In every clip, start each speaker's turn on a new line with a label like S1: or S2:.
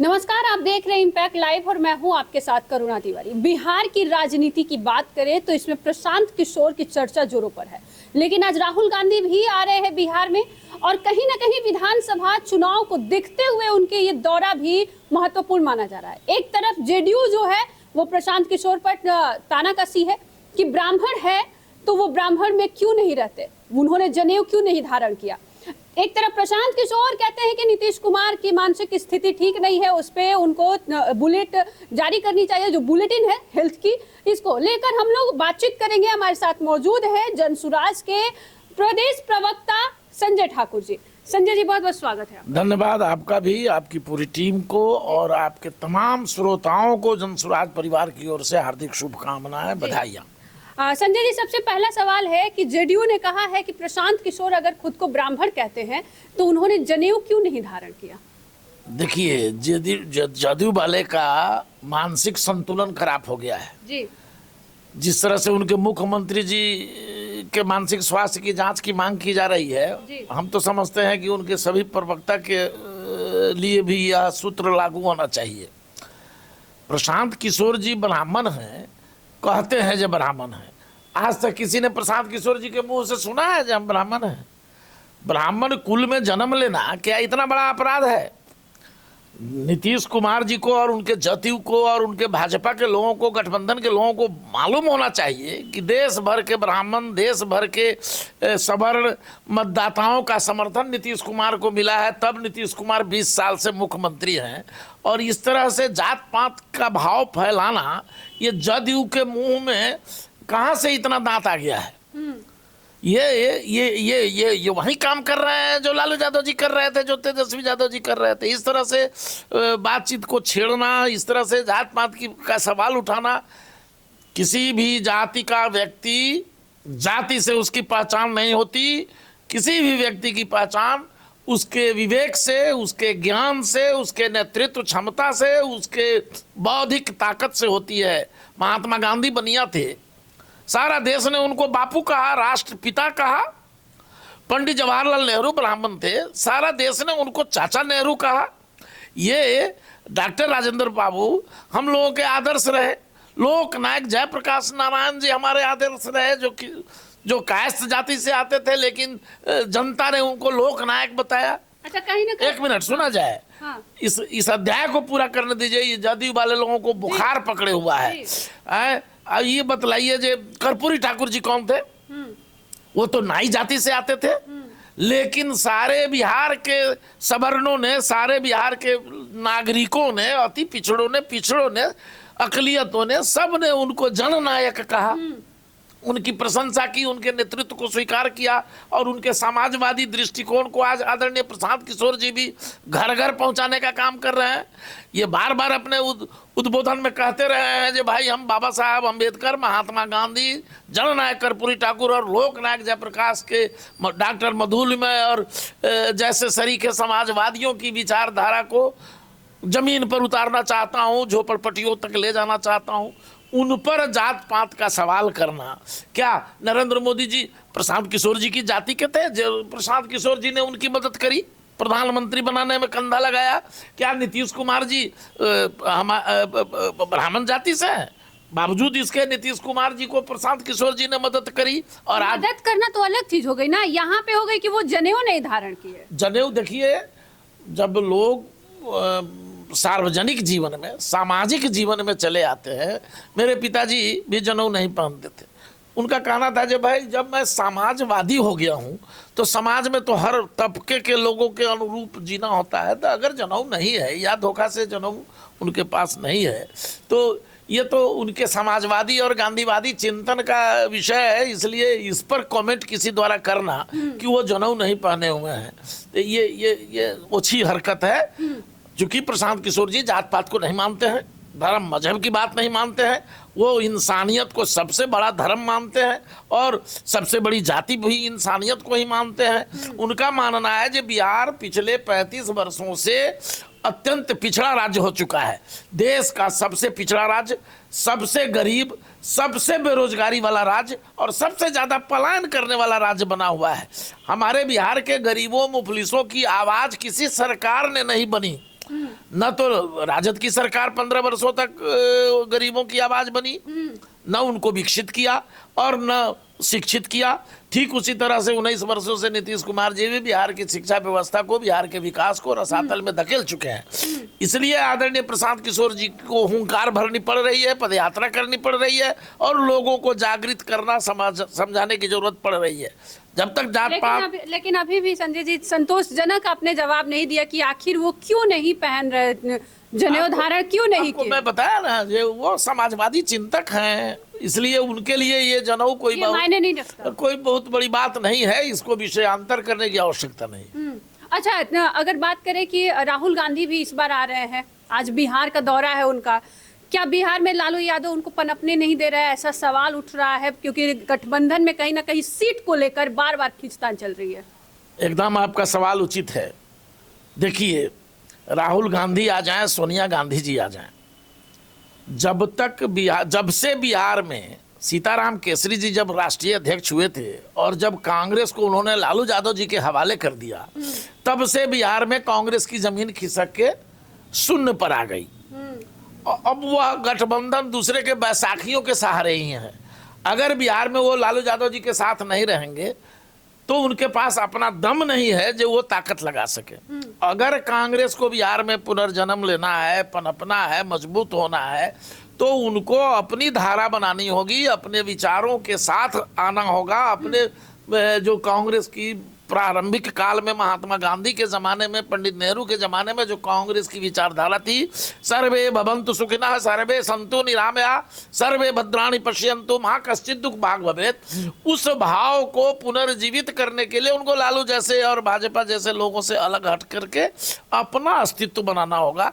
S1: नमस्कार, आप देख रहे हैं इम्पैक्ट लाइव और मैं हूं आपके साथ करुणा तिवारी। बिहार की राजनीति की बात करें तो इसमें प्रशांत किशोर की चर्चा जोरों पर है, लेकिन आज राहुल गांधी भी आ रहे हैं बिहार में और कहीं ना कहीं विधानसभा चुनाव को देखते हुए उनके ये दौरा भी महत्वपूर्ण माना जा रहा है। एक तरफ जेडीयू जो है वो प्रशांत किशोर पर तानाकसी है कि ब्राह्मण है तो वो ब्राह्मण में क्यों नहीं रहते, उन्होंने जनेऊ क्यों नहीं धारण किया। एक तरफ प्रशांत किशोर कहते हैं कि नीतीश कुमार की मानसिक स्थिति ठीक नहीं है, उस पे उनको बुलेट जारी करनी चाहिए, जो बुलेटिन है हेल्थ की। इसको लेकर हम लोग बातचीत करेंगे। हमारे साथ मौजूद है जनसुराज के प्रदेश प्रवक्ता संजय ठाकुर जी। संजय जी, बहुत बहुत स्वागत है।
S2: धन्यवाद आपका भी, आपकी पूरी टीम को और आपके तमाम श्रोताओं को जनसुराज परिवार की ओर से हार्दिक शुभकामनाएं, बधाइयां।
S1: संजय जी, सबसे पहला सवाल है कि जेडीयू ने कहा है कि प्रशांत किशोर अगर खुद को ब्राह्मण कहते हैं तो उन्होंने जनेऊ क्यों नहीं धारण किया।
S2: देखिए, जदयू वाले का मानसिक संतुलन खराब हो गया है
S1: जी।
S2: जिस तरह से उनके मुख्यमंत्री जी के मानसिक स्वास्थ्य की जांच की मांग की जा रही है, हम तो समझते हैं कि उनके सभी प्रवक्ता के लिए भी यह सूत्र लागू होना चाहिए। प्रशांत किशोर जी ब्राह्मण हैं, कहते हैं जो ब्राह्मण है। आज तक किसी ने प्रशांत किशोर जी के मुंह से सुना है जो हम ब्राह्मण हैं? ब्राह्मण कुल में जन्म लेना क्या इतना बड़ा अपराध है? नीतीश कुमार जी को और उनके जदयू को और उनके भाजपा के लोगों को, गठबंधन के लोगों को मालूम होना चाहिए कि देश भर के ब्राह्मण, देश भर के सवर्ण मतदाताओं का समर्थन नीतीश कुमार को मिला है, तब नीतीश कुमार 20 साल से मुख्यमंत्री हैं। और इस तरह से जात पात का भाव फैलाना, ये जदयू के मुंह में कहाँ से इतना दांत आ गया है? ये वही काम कर रहे हैं जो लालू यादव जी कर रहे थे, जो तेजस्वी यादव जी कर रहे थे। इस तरह से बातचीत को छेड़ना, इस तरह से जात पात का सवाल उठाना। किसी भी जाति का व्यक्ति, जाति से उसकी पहचान नहीं होती। किसी भी व्यक्ति की पहचान उसके विवेक से, उसके ज्ञान से, उसके नेतृत्व क्षमता से, उसके बौद्धिक ताकत से होती है। महात्मा गांधी बनिया थे, सारा देश ने उनको बापू कहा, राष्ट्रपिता कहा। पंडित जवाहरलाल नेहरू ब्राह्मण थे, सारा देश ने उनको चाचा नेहरू कहा। ये डॉक्टर राजेंद्र बाबू हम लोगों के आदर्श रहे। लोक नायक जयप्रकाश नारायण जी हमारे आदर्श रहे, जो कायस्थ जाति से आते थे, लेकिन जनता ने उनको लोक नायक बताया।
S1: अच्छा, कहीं ना कहीं
S2: एक मिनट सुना जाए।
S1: हाँ। इस
S2: अध्याय को पूरा करने दीजिए। ये जदयू वाले लोगों को बुखार पकड़े हुआ है। अब ये बतलाइए, जे कर्पूरी ठाकुर जी कौन थे? वो तो नाई जाति से आते थे, लेकिन सारे बिहार के सवर्णों ने, सारे बिहार के नागरिकों ने, अति पिछड़ों ने, अकलियतों ने, सब ने उनको जननायक कहा, उनकी प्रशंसा की, उनके नेतृत्व को स्वीकार किया और उनके समाजवादी दृष्टिकोण को आज आदरणीय प्रशांत किशोर जी भी घर घर पहुंचाने का काम कर रहे हैं। ये बार बार अपने उद्बोधन में कहते रहे हैं कि भाई हम बाबा साहब अम्बेडकर, महात्मा गांधी, जननायक कर्पूरी ठाकुर और लोकनायक जयप्रकाश के, डॉक्टर मधुलिमय और जैसे सरीखे समाजवादियों की विचारधारा को जमीन पर उतारना चाहता हूँ, झोपड़पट्टियों तक ले जाना चाहता हूँ। उन पर जात पात का सवाल करना, क्या नरेंद्र मोदी जी प्रशांत किशोर जी की जाति के थे? प्रशांत किशोर जी ने उनकी मदद करी, प्रधानमंत्री बनाने में कंधा लगाया। क्या नीतीश कुमार जी ब्राह्मण जाति से हैं? बावजूद इसके नीतीश कुमार जी को प्रशांत किशोर जी ने मदद करी। और
S1: मदद करना तो अलग चीज हो गई ना, यहाँ पे हो गई कि वो जनेऊ नहीं धारण किए।
S2: जनेऊ, देखिए, जब लोग सार्वजनिक जीवन में, सामाजिक जीवन में चले आते हैं, मेरे पिताजी भी जनेऊ नहीं पहनते थे। उनका कहना था कि भाई जब मैं समाजवादी हो गया हूँ तो समाज में तो हर तबके के लोगों के अनुरूप जीना होता है। तो अगर जनेऊ नहीं है या धोखा से जनेऊ उनके पास नहीं है तो ये तो उनके समाजवादी और गांधीवादी चिंतन का विषय है। इसलिए इस पर कमेंट किसी द्वारा करना कि वो जनेऊ नहीं पहने हुए हैं, तो ये ओछी हरकत है। चूंकि प्रशांत किशोर जी जात पात को नहीं मानते हैं, धर्म मजहब की बात नहीं मानते हैं, वो इंसानियत को सबसे बड़ा धर्म मानते हैं और सबसे बड़ी जाति भी इंसानियत को ही मानते हैं। उनका मानना है कि बिहार पिछले 35 वर्षों से अत्यंत पिछड़ा राज्य हो चुका है, देश का सबसे पिछड़ा राज्य, सबसे गरीब, सबसे बेरोजगारी वाला राज्य और सबसे ज़्यादा पलायन करने वाला राज्य बना हुआ है। हमारे बिहार के गरीबों मुफलिसों की आवाज़ किसी सरकार ने नहीं बनी, न तो राजद की सरकार 15 वर्षों तक गरीबों की आवाज बनी, न उनको विकसित किया और न शिक्षित किया। ठीक उसी तरह से 19 वर्षों से नीतीश कुमार जी भी बिहार की शिक्षा व्यवस्था को, बिहार के विकास को रसातल में धकेल चुके हैं। इसलिए आदरणीय प्रशांत किशोर जी को हुंकार भरनी पड़ रही है, पदयात्रा करनी पड़ रही है और लोगों को जागृत करना, समझाने की जरूरत पड़ रही है। जब तक जात पात,
S1: लेकिन अभी भी संजय जी संतोषजनक आपने जवाब नहीं दिया कि आखिर वो क्यों नहीं पहन रहे, जनेऊ धारण क्यों नहीं किए।
S2: मैं बताया ना, ये वो समाजवादी चिंतक हैं, इसलिए उनके लिए ये जनेऊ कोई
S1: मायने नहीं रखता,
S2: कोई बहुत बड़ी बात नहीं है। इसको विषयांतर करने की आवश्यकता नहीं।
S1: अच्छा, अगर बात करें कि राहुल गांधी भी इस बार आ रहे हैं, आज बिहार का दौरा है उनका, क्या बिहार में लालू यादव उनको पनपने नहीं दे रहा है, ऐसा सवाल उठ रहा है? क्योंकि गठबंधन में कहीं ना कहीं सीट को लेकर बार बार खींचतान चल रही है।
S2: एकदम आपका सवाल उचित है। देखिए, राहुल गांधी आ जाएं, सोनिया गांधी जी आ जाएं, जब से बिहार में सीताराम केसरी जी जब राष्ट्रीय अध्यक्ष हुए थे और जब कांग्रेस को उन्होंने लालू यादव जी के हवाले कर दिया, तब से बिहार में कांग्रेस की जमीन खिसक के शून्य पर आ गई। अब वह गठबंधन दूसरे के बैसाखियों के सहारे ही है। अगर बिहार में वो लालू यादव जी के साथ नहीं रहेंगे तो उनके पास अपना दम नहीं है जो वो ताकत लगा सके। अगर कांग्रेस को बिहार में पुनर्जन्म लेना है, पनपना है, मजबूत होना है, तो उनको अपनी धारा बनानी होगी, अपने विचारों के साथ आना होगा। अपने जो कांग्रेस की प्रारंभिक काल में महात्मा गांधी के जमाने में, पंडित नेहरू के जमाने में जो कांग्रेस की विचारधारा थी, सर्वे भवन्तु सुखिनः सर्वे सन्तु निरामया सर्वे भद्राणि पश्यन्तु मा कश्चित् दुःख भाग् भवेत्, उस भाव को पुनर्जीवित करने के लिए उनको लालू जैसे और भाजपा जैसे लोगों से अलग हट करके अपना अस्तित्व बनाना होगा।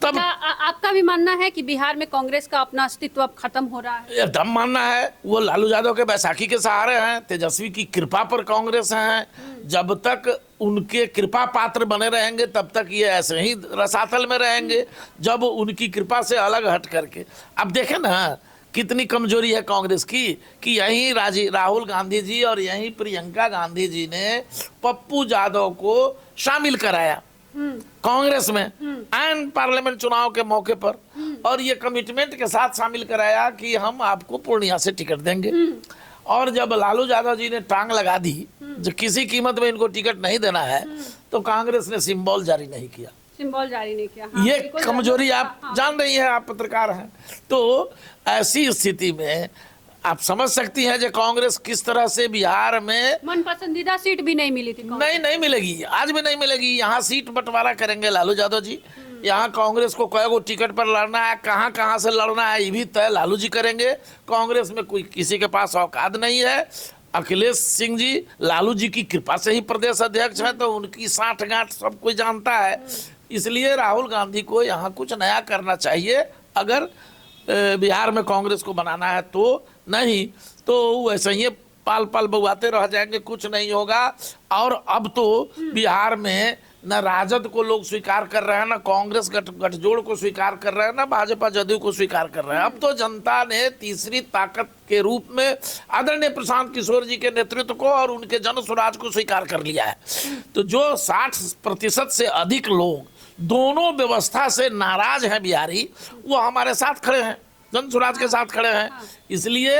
S2: तब
S1: आपका भी मानना है कि बिहार में कांग्रेस का अपना अस्तित्व अब खत्म हो रहा है?
S2: एकदम मानना है। वो लालू यादव के बैसाखी के सहारे हैं, तेजस्वी की कृपा पर कांग्रेस हैं। जब तक उनके कृपा पात्र बने रहेंगे तब तक ये ऐसे ही रसातल में रहेंगे। जब उनकी कृपा से अलग हट करके, अब देखें ना कितनी कमजोरी है कांग्रेस की, कि यही राहुल गांधी जी और यही प्रियंका गांधी जी ने पप्पू यादव को शामिल कराया कांग्रेस में एंड पार्लियामेंट चुनाव के मौके पर, और ये कमिटमेंट के साथ शामिल कराया कि हम आपको पूर्णिया से टिकट देंगे। और जब लालू यादव जी ने टांग लगा दी जो किसी कीमत में इनको टिकट नहीं देना है, तो कांग्रेस ने सिंबल जारी नहीं किया।
S1: सिंबल जारी नहीं किया।
S2: ये कमजोरी आप जान रही हैं, आप पत्रकार हैं, तो ऐसी स्थिति में आप समझ सकती हैं जो कांग्रेस किस तरह से बिहार में
S1: मन पसंदीदा सीट भी नहीं मिली थी।
S2: नहीं मिलेगी, आज भी नहीं मिलेगी। यहाँ सीट बंटवारा करेंगे लालू यादव जी। यहाँ कांग्रेस को कई गो टिकट पर लड़ना है, कहाँ से लड़ना है ये भी तय लालू जी करेंगे। कांग्रेस में कोई किसी के पास औकात नहीं है। अखिलेश सिंह जी लालू जी की कृपा से ही प्रदेश अध्यक्ष है, तो उनकी साठगांठ सब कोई जानता है। इसलिए राहुल गांधी को यहाँ कुछ नया करना चाहिए अगर बिहार में कांग्रेस को बनाना है, तो नहीं तो वैसे ही पाल पाल बउआते रह जाएंगे, कुछ नहीं होगा। और अब तो बिहार में न राजद को लोग स्वीकार कर रहे हैं, न कांग्रेस गठजोड़ को स्वीकार कर रहे हैं, न भाजपा जदयू को स्वीकार कर रहे हैं। अब तो जनता ने तीसरी ताकत के रूप में आदरणीय प्रशांत किशोर जी के नेतृत्व को और उनके जन स्वराज को स्वीकार कर लिया है। तो जो 60% से अधिक लोग दोनों व्यवस्था से नाराज हैं बिहारी, वो हमारे साथ खड़े हैं, जन स्वराज के साथ खड़े हैं। इसलिए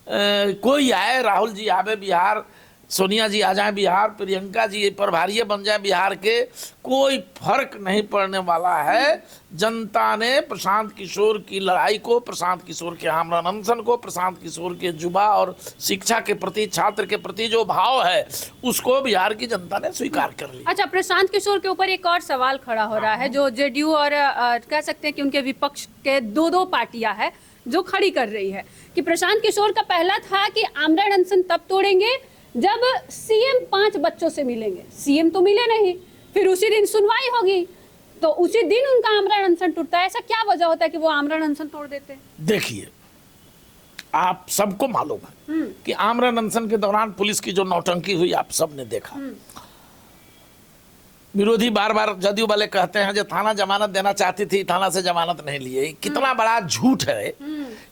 S2: कोई आए, राहुल जी आवे बिहार, सोनिया जी आ जाए बिहार, प्रियंका जी प्रभारी बन जाए बिहार के, कोई फर्क नहीं पड़ने वाला है। जनता ने प्रशांत किशोर की लड़ाई को, प्रशांत किशोर के आमरण अनशन को, प्रशांत किशोर के युवा और शिक्षा के प्रति, छात्र के प्रति जो भाव है, उसको बिहार की जनता ने स्वीकार कर लिया।
S1: अच्छा, प्रशांत किशोर के ऊपर एक और सवाल खड़ा हो रहा है जो जेडीयू और कह सकते हैं कि उनके विपक्ष के दो पार्टियां हैं जो खड़ी कर रही है कि प्रशांत किशोर का पहला था कि आमरण अनशन तब तोड़ेंगे जब सीएम 5 बच्चों से मिलेंगे। सीएम तो मिले नहीं, फिर उसी दिन सुनवाई होगी, तो उसी दिन उनका आमरण अनशन टूटता है। ऐसा क्या वजह होता है कि वो आमरण अनशन तोड़ देते हैं?
S2: देखिए, आप सबको मालूम है कि आमरण अनशन के दौरान पुलिस की जो नौटंकी हुई आप सबने देखा। विरोधी बार बार जदयू वाले कहते हैं जो थाना जमानत देना चाहती थी, थाना से जमानत नहीं लिए। कितना बड़ा झूठ है।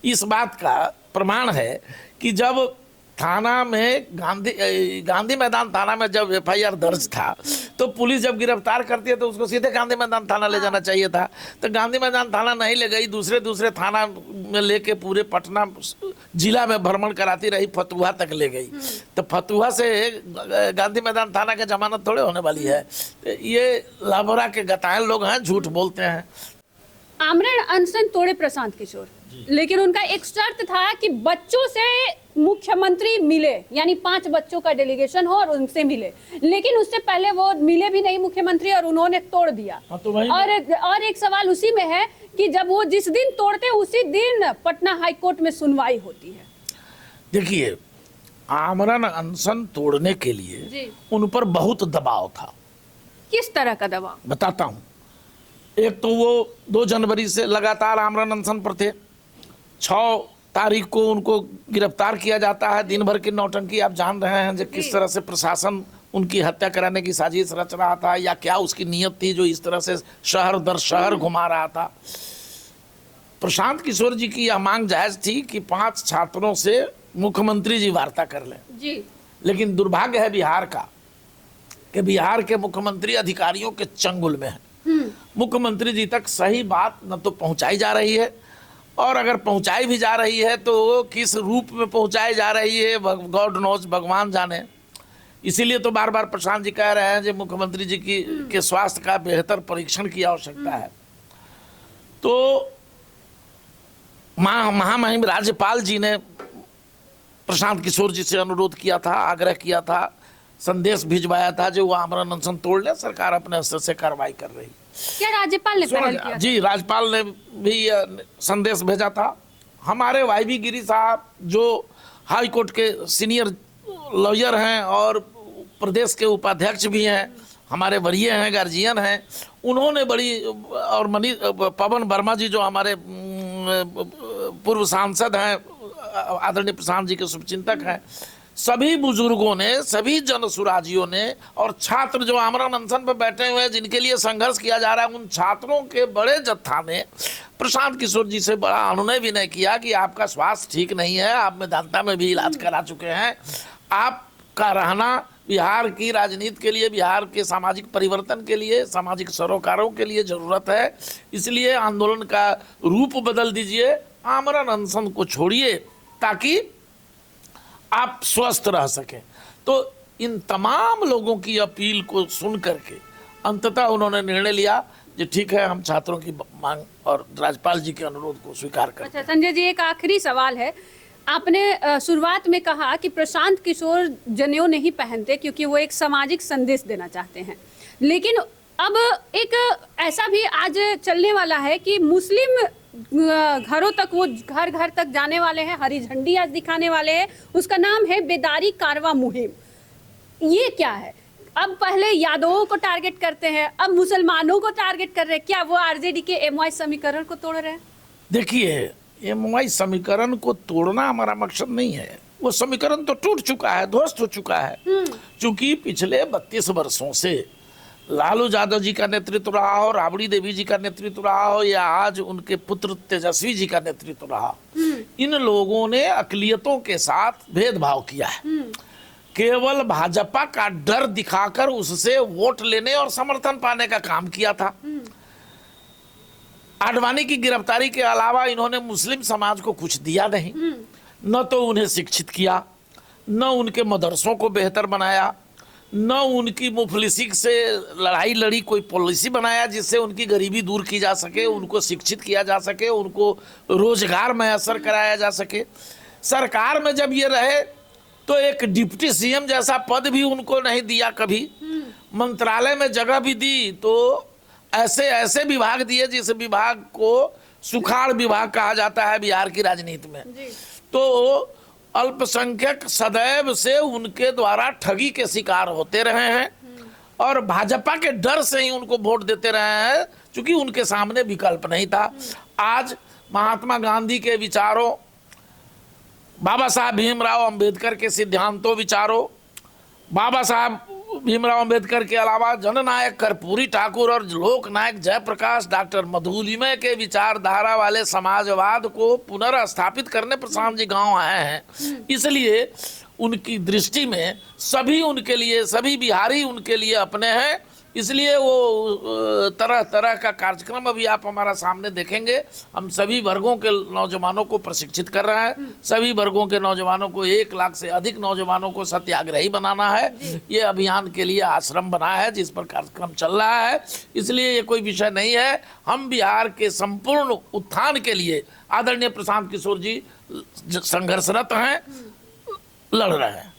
S2: इस बात का प्रमाण है कि जब थाना में गांधी मैदान थाना में जब FIR दर्ज था तो पुलिस जब गिरफ्तार करती है तो उसको सीधे गांधी मैदान थाना ले जाना चाहिए था। तो गांधी मैदान थाना नहीं ले गई, दूसरे थाना में लेके पूरे पटना जिला में भ्रमण कराती रही, फतुहा तक ले गई। तो फतुहा से गांधी मैदान थाना की जमानत थोड़े होने वाली है। तो ये लाभरा के गतायल लोग हैं, झूठ बोलते हैं।
S1: आमरण अनशन तोड़े प्रशांत किशोर, लेकिन उनका एक शर्त था कि बच्चों से मुख्यमंत्री मिले, यानी 5 बच्चों का डेलीगेशन हो और उनसे मिले, लेकिन उससे पहले वो मिले भी नहीं मुख्यमंत्री और उन्होंने तोड़ दिया।
S2: तो
S1: और एक सवाल उसी में है कि जब वो जिस दिन तोड़ते उसी दिन पटना हाईकोर्ट में सुनवाई होती है।
S2: देखिए, आमरण अनशन तोड़ने के लिए उन पर बहुत दबाव था।
S1: किस तरह का दबाव?
S2: बताता हूँ। एक तो वो 2 जनवरी से लगातार आमरण अनशन पर थे। 6 तारीख को उनको गिरफ्तार किया जाता है। दिन भर की नौटंकी आप जान रहे हैं जो किस तरह से प्रशासन उनकी हत्या कराने की साजिश रच रहा था, या क्या उसकी नीयत थी जो इस तरह से शहर दर शहर घुमा रहा था। प्रशांत किशोर जी की यह मांग जायज थी कि 5 छात्रों से मुख्यमंत्री जी वार्ता कर लें
S1: जी।
S2: लेकिन दुर्भाग्य है बिहार का कि बिहार के मुख्यमंत्री अधिकारियों के चंगुल में है। मुख्यमंत्री जी तक सही बात न तो पहुंचाई जा रही है, और अगर पहुंचाई भी जा रही है तो किस रूप में पहुंचाई जा रही है गॉड नोज, भगवान जाने। इसीलिए तो बार बार प्रशांत जी कह रहे हैं कि मुख्यमंत्री जी के स्वास्थ्य का बेहतर परीक्षण की आवश्यकता है। तो महामहिम राज्यपाल जी ने प्रशांत किशोर जी से अनुरोध किया था, आग्रह किया था, संदेश भिजवाया था जो वो आमरण अनशन तोड़ ले। सरकार अपने स्तर से कार्रवाई कर रही।
S1: क्या राज्यपाल ने पहल किया?
S2: जी, राज्यपाल ने भी संदेश भेजा था। हमारे YB गिरी साहब जो हाई कोर्ट के सीनियर लॉयर हैं और प्रदेश के उपाध्यक्ष भी हैं, हमारे वरीय हैं, गार्जियन हैं, उन्होंने बड़ी, और पवन वर्मा जी जो हमारे पूर्व सांसद हैं, आदरणीय प्रशांत जी के शुभचिंतक हैं, सभी बुजुर्गों ने, सभी जनसुराजियों ने, और छात्र जो आमरण अनशन पर बैठे हुए हैं जिनके लिए संघर्ष किया जा रहा है, उन छात्रों के बड़े जत्था ने प्रशांत किशोर जी से बड़ा अनुनय विनय किया कि आपका स्वास्थ्य ठीक नहीं है, आप मेदांता में भी इलाज करा चुके हैं, आपका रहना बिहार की राजनीति के लिए, बिहार के सामाजिक परिवर्तन के लिए, सामाजिक सरोकारों के लिए जरूरत है, इसलिए आंदोलन का रूप बदल दीजिए, आमरण अनशन को छोड़िए ताकि आप स्वस्थ रह सकें। तो इन तमाम लोगों की अपील को सुन करके अंततः उन्होंने निर्णय लिया कि ठीक है, हम छात्रों की मांग और राज्यपाल जी के अनुरोध को स्वीकार करते हैं।
S1: अच्छा संजय जी, एक आखिरी सवाल है। आपने शुरुआत में कहा कि प्रशांत किशोर जनेऊ नहीं पहनते क्योंकि वो एक सामाजिक संदेश देना चाहते हैं, लेकिन अब एक ऐसा भी आज चलने वाला है कि मुस्लिम घरों तक, वो घर घर तक जाने वाले हैं, हरी झंडी आज दिखाने वाले हैं, उसका नाम है बेदारी कारवा मुहिम। ये क्या है? अब पहले यादवों को टारगेट करते हैं, अब मुसलमानों को टारगेट कर रहे हैं। क्या वो RJD के MY समीकरण को तोड़ रहे हैं?
S2: देखिए, MY समीकरण को तोड़ना हमारा मकसद नहीं है। वो समीकरण तो टूट चुका है, ध्वस्त हो चुका है। क्योंकि पिछले 32 वर्षों से लालू यादव जी का नेतृत्व रहा हो, राबड़ी देवी जी का नेतृत्व रहा हो, या आज उनके पुत्र तेजस्वी जी का नेतृत्व रहा, इन लोगों ने अकलियतों के साथ भेदभाव किया है। केवल भाजपा का डर दिखाकर उससे वोट लेने और समर्थन पाने का काम किया था। आडवाणी की गिरफ्तारी के अलावा इन्होंने मुस्लिम समाज को कुछ दिया नहीं, न तो उन्हें शिक्षित किया, न उनके मदरसों को बेहतर बनाया, न उनकी मुफलिसी से लड़ाई लड़ी कोई पॉलिसी बनाया जिससे उनकी गरीबी दूर की जा सके, उनको शिक्षित किया जा सके, उनको रोजगार मैसर कराया जा सके। सरकार में जब ये रहे तो एक डिप्टी CM जैसा पद भी उनको नहीं दिया कभी। मंत्रालय में जगह भी दी तो ऐसे ऐसे विभाग दिए जिस विभाग को सुखाड़ विभाग कहा जाता है बिहार की राजनीति में। तो अल्पसंख्यक सदैव से उनके द्वारा ठगी के शिकार होते रहे हैं और भाजपा के डर से ही उनको वोट देते रहे हैं, क्योंकि उनके सामने विकल्प नहीं था। आज महात्मा गांधी के विचारों, बाबा साहब भीमराव अंबेडकर के सिद्धांतों विचारों, बाबा साहब भीमराव अंबेडकर के अलावा जननायक कर्पूरी ठाकुर और लोकनायक जयप्रकाश, डॉक्टर मधुलिमय के विचारधारा वाले समाजवाद को पुनर्स्थापित करने प्रशांत जी गांव आए हैं। इसलिए उनकी दृष्टि में सभी उनके लिए, सभी बिहारी उनके लिए अपने हैं, इसलिए वो तरह तरह का कार्यक्रम अभी आप हमारा सामने देखेंगे। हम सभी वर्गों के नौजवानों को प्रशिक्षित कर रहे हैं, सभी वर्गों के नौजवानों को 1 लाख से अधिक नौजवानों को सत्याग्रही बनाना है। ये अभियान के लिए आश्रम बना है जिस पर कार्यक्रम चल रहा है, इसलिए ये कोई विषय नहीं है। हम बिहार के संपूर्ण उत्थान के लिए आदरणीय प्रशांत किशोर जी संघर्षरत हैं, लड़ रहे हैं।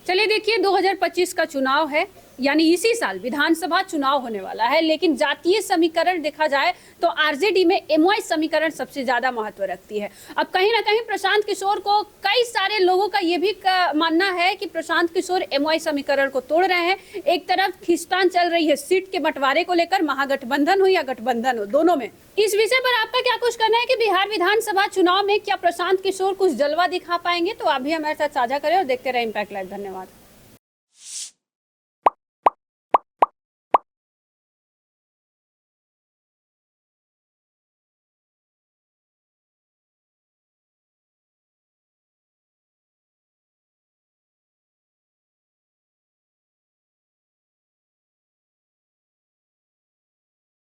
S1: चलिए देखिए, 2025 का चुनाव है, यानी इसी साल विधानसभा चुनाव होने वाला है, लेकिन जातीय समीकरण देखा जाए तो आरजेडी में एमवाई समीकरण सबसे ज्यादा महत्व रखती है। अब कहीं ना कहीं प्रशांत किशोर को, कई सारे लोगों का ये भी मानना है कि प्रशांत किशोर एमवाई समीकरण को तोड़ रहे हैं। एक तरफ खींचतान चल रही है सीट के बंटवारे को लेकर, महागठबंधन हो या गठबंधन हो, दोनों में। इस विषय पर आपका क्या कुछ कहना है कि बिहार विधानसभा चुनाव में क्या प्रशांत किशोर कुछ जलवा दिखा पाएंगे? तो आप भी हमारे साथ साझा करें और देखते रहे इम्पैक्ट लाइव। धन्यवाद।